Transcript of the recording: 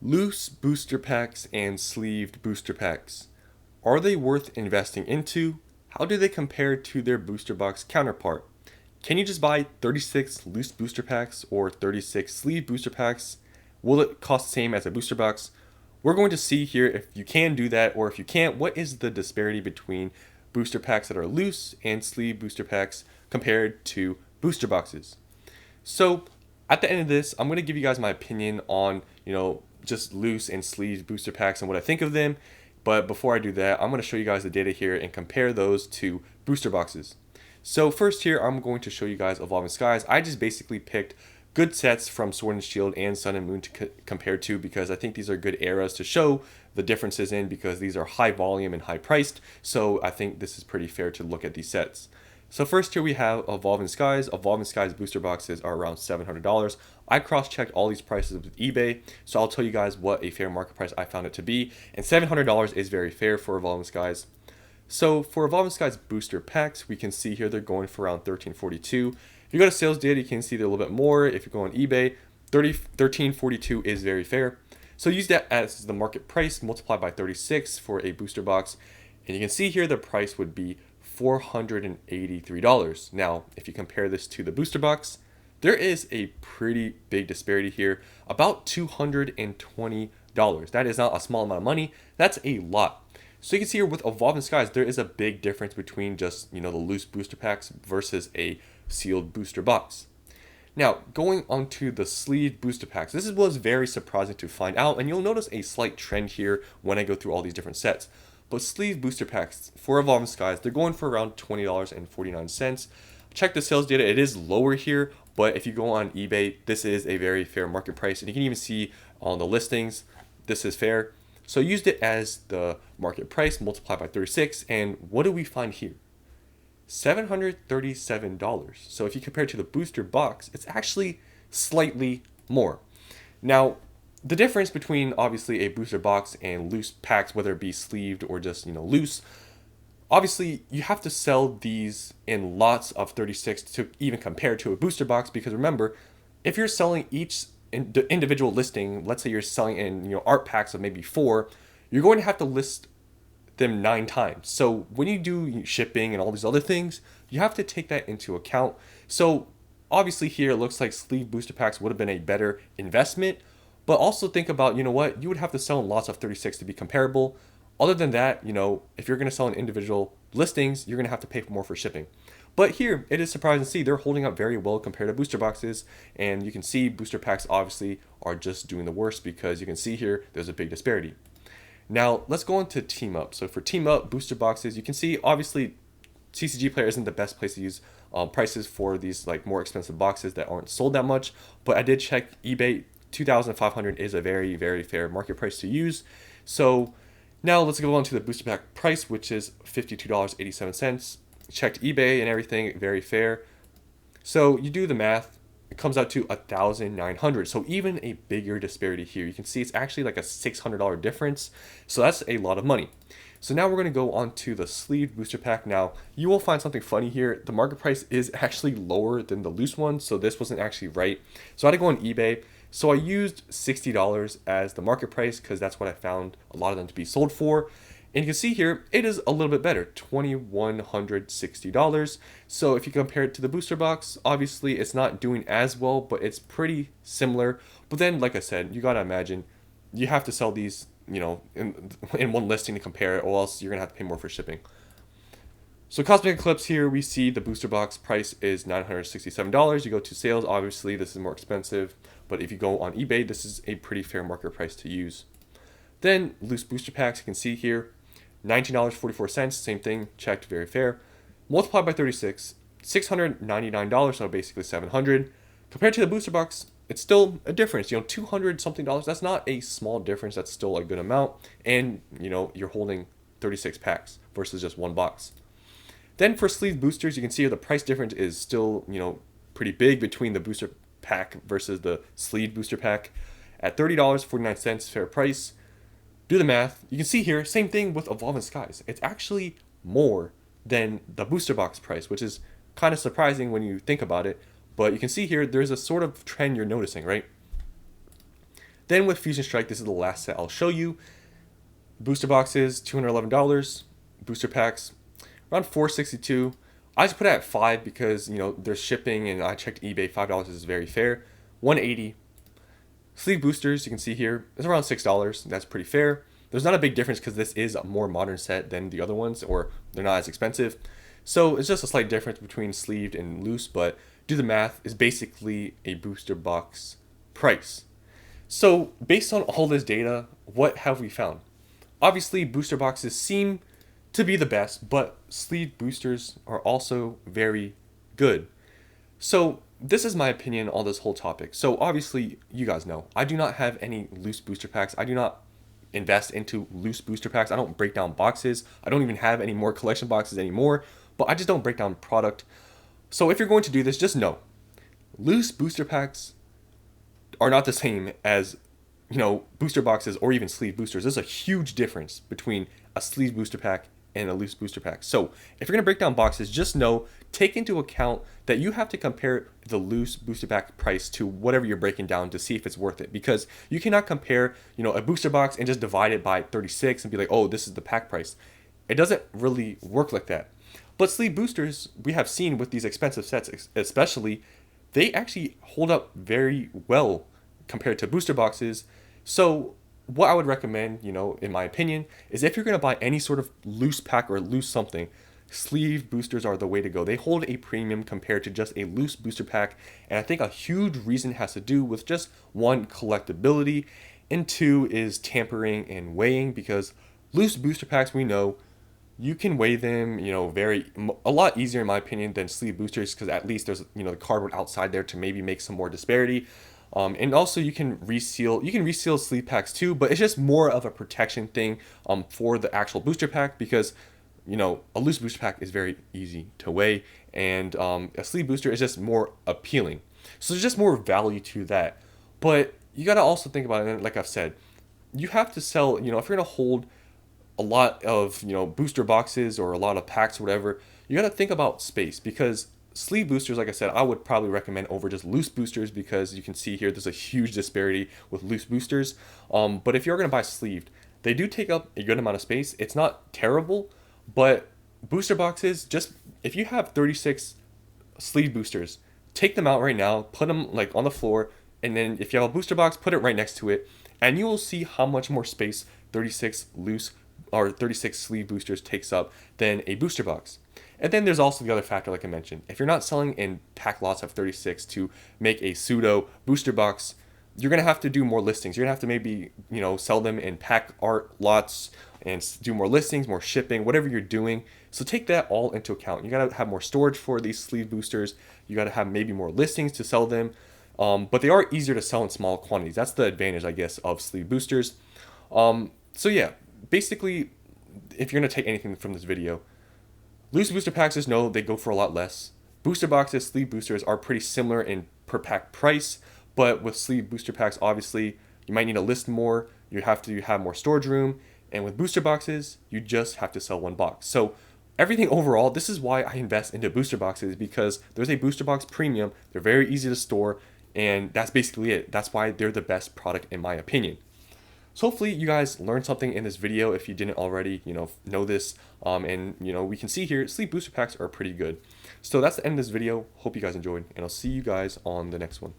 Loose booster packs and sleeved booster packs. Are they worth investing into? How do they compare to their booster box counterpart? Can you just buy 36 loose booster packs or 36 sleeve booster packs? Will it cost the same as a booster box? We're going to see here if you can do that, or if you can't, what is the disparity between booster packs that are loose and sleeve booster packs compared to booster boxes. So at the end of this, I'm going to give you guys my opinion on, just loose and sleeve booster packs and what I think of them. But before I do that, I'm going to show you guys the data here and compare those to booster boxes. So first here, I'm going to show you guys Evolving Skies. I just basically picked good sets from Sword and Shield and Sun and Moon to compare to, because I think these are good eras to show the differences in, because these are high volume and high priced. So I think this is pretty fair to look at these sets. So first here we have Evolving Skies. Evolving Skies booster boxes are around $700. I cross-checked all these prices with eBay, so I'll tell you guys what a fair market price I found it to be. And $700 is very fair for Evolving Skies. So for Evolving Skies booster packs, we can see here they're going for around $13.42. If you go to sales data, you can see they're a little bit more. If you go on eBay, $13.42 is very fair. So use that as the market price multiplied by 36 for a booster box. And you can see here the price would be $483. Now, if you compare this to the booster box, there is a pretty big disparity here, about $220. That is not a small amount of money, that's a lot. So you can see here with Evolving Skies, there is a big difference between just, the loose booster packs versus a sealed booster box. Now, going on to the sleeve booster packs, this was very surprising to find out, and you'll notice a slight trend here when I go through all these different sets. But sleeve booster packs for Evolving Skies, they're going for around $20.49. Check the sales data, it is lower here, but if you go on eBay, this is a very fair market price. And you can even see on the listings, this is fair. So I used it as the market price multiplied by 36, and what do we find here? $737. So if you compare it to the booster box, it's actually slightly more. Now, the difference between obviously a booster box and loose packs, whether it be sleeved or just loose, obviously you have to sell these in lots of 36 to even compare to a booster box, because remember, if you're selling each individual listing, let's say you're selling in art packs of maybe 4, you're going to have to list them 9 times. So when you do shipping and all these other things, you have to take that into account. So obviously here it looks like sleeve booster packs would have been a better investment. But also think about, you would have to sell in lots of 36 to be comparable. Other than that, if you're going to sell in individual listings, you're going to have to pay more for shipping. But here, it is surprising to see they're holding up very well compared to booster boxes. And you can see booster packs obviously are just doing the worst, because you can see here there's a big disparity. Now, let's go into Team Up. So for Team Up booster boxes, you can see obviously TCG Player isn't the best place to use prices for these more expensive boxes that aren't sold that much. But I did check eBay. $2,500 is a very, very fair market price to use. So now let's go on to the booster pack price, which is $52.87. Checked eBay and everything, very fair. So you do the math, it comes out to $1,900. So even a bigger disparity here. You can see it's actually like a $600 difference. So that's a lot of money. So now we're going to go on to the sleeved booster pack. Now, you will find something funny here. The market price is actually lower than the loose one, so this wasn't actually right. So I had to go on eBay. So I used $60 as the market price, because that's what I found a lot of them to be sold for. And you can see here, it is a little bit better, $2,160. So if you compare it to the booster box, obviously it's not doing as well, but it's pretty similar. But then, like I said, you got to imagine, you have to sell these, in one listing to compare it, or else you're going to have to pay more for shipping. So Cosmic Eclipse here, we see the booster box price is $967. You go to sales, obviously this is more expensive, but if you go on eBay, this is a pretty fair market price to use. Then loose booster packs, you can see here, $19.44, same thing, checked, very fair. Multiplied by 36, $699, so basically $700. Compared to the booster box, it's still a difference, $200 something. That's not a small difference, that's still a good amount. And, you're holding 36 packs versus just one box. Then for sleeve boosters, you can see the price difference is still, pretty big between the booster pack versus the sleeve booster pack at $30.49, fair price. Do the math. You can see here, same thing with Evolving Skies. It's actually more than the booster box price, which is kind of surprising when you think about it. But you can see here, there's a sort of trend you're noticing, right? Then with Fusion Strike, this is the last set I'll show you. Booster boxes, $211. Booster packs, around $462. I just put it at 5 because, you know, there's shipping, and I checked eBay, $5 is very fair. $180. Sleeve boosters, you can see here, is around $6. That's pretty fair. There's not a big difference because this is a more modern set than the other ones, or they're not as expensive. So it's just a slight difference between sleeved and loose, but do the math, is basically a booster box price. So based on all this data, what have we found? Obviously, booster boxes seem to be the best, but sleeve boosters are also very good. So this is my opinion on this whole topic. So obviously, you guys know, I do not have any loose booster packs. I do not invest into loose booster packs. I don't break down boxes. I don't even have any more collection boxes anymore, but I just don't break down product. So if you're going to do this, just know, loose booster packs are not the same as, you know, booster boxes or even sleeve boosters. There's a huge difference between a sleeve booster pack and a loose booster pack. So if you're going to break down boxes, just know, take into account that you have to compare the loose booster pack price to whatever you're breaking down to see if it's worth it, because you cannot compare, you know, a booster box and just divide it by 36 and be like, oh, this is the pack price. It doesn't really work like that. But sleeve boosters, we have seen with these expensive sets especially, they actually hold up very well compared to booster boxes. So what I would recommend, you know, in my opinion, is if you're going to buy any sort of loose pack or loose something, sleeve boosters are the way to go. They hold a premium compared to just a loose booster pack, and I think a huge reason has to do with just one, collectability, and two is tampering and weighing, because loose booster packs, we know you can weigh them, you know, a lot easier in my opinion than sleeve boosters, because at least there's, you know, the cardboard outside there to maybe make some more disparity. And also you can reseal sleeve packs too, but it's just more of a protection thing for the actual booster pack, because, you know, a loose booster pack is very easy to weigh, and a sleeve booster is just more appealing. So there's just more value to that. But you got to also think about it, like I've said, you have to sell, you know, if you're going to hold a lot of, you know, booster boxes or a lot of packs or whatever, you got to think about space, because sleeve boosters, like I said, I would probably recommend over just loose boosters, because you can see here there's a huge disparity with loose boosters. But if you're going to buy sleeved, they do take up a good amount of space. It's not terrible, but booster boxes, just if you have 36 sleeve boosters, take them out right now, put them like on the floor, and then if you have a booster box, put it right next to it, and you will see how much more space 36 loose or 36 sleeve boosters takes up than a booster box. And then there's also the other factor, like I mentioned. If you're not selling in pack lots of 36 to make a pseudo booster box, you're going to have to do more listings. You're going to have to maybe, you know, sell them in pack art lots and do more listings, more shipping, whatever you're doing. So take that all into account. You got to have more storage for these sleeve boosters. You got to have maybe more listings to sell them. But they are easier to sell in small quantities. That's the advantage, I guess, of sleeve boosters. So yeah, basically, if you're going to take anything from this video, loose booster packs, just know they go for a lot less. Booster boxes, sleeve boosters are pretty similar in per pack price, but with sleeve booster packs, obviously, you might need to list more. You have to have more storage room. And with booster boxes, you just have to sell one box. So everything overall, this is why I invest into booster boxes, because there's a booster box premium. They're very easy to store, and that's basically it. That's why they're the best product in my opinion. So hopefully you guys learned something in this video if you didn't already, you know this. And, you know, we can see here, sleeve booster packs are pretty good. So that's the end of this video. Hope you guys enjoyed, and I'll see you guys on the next one.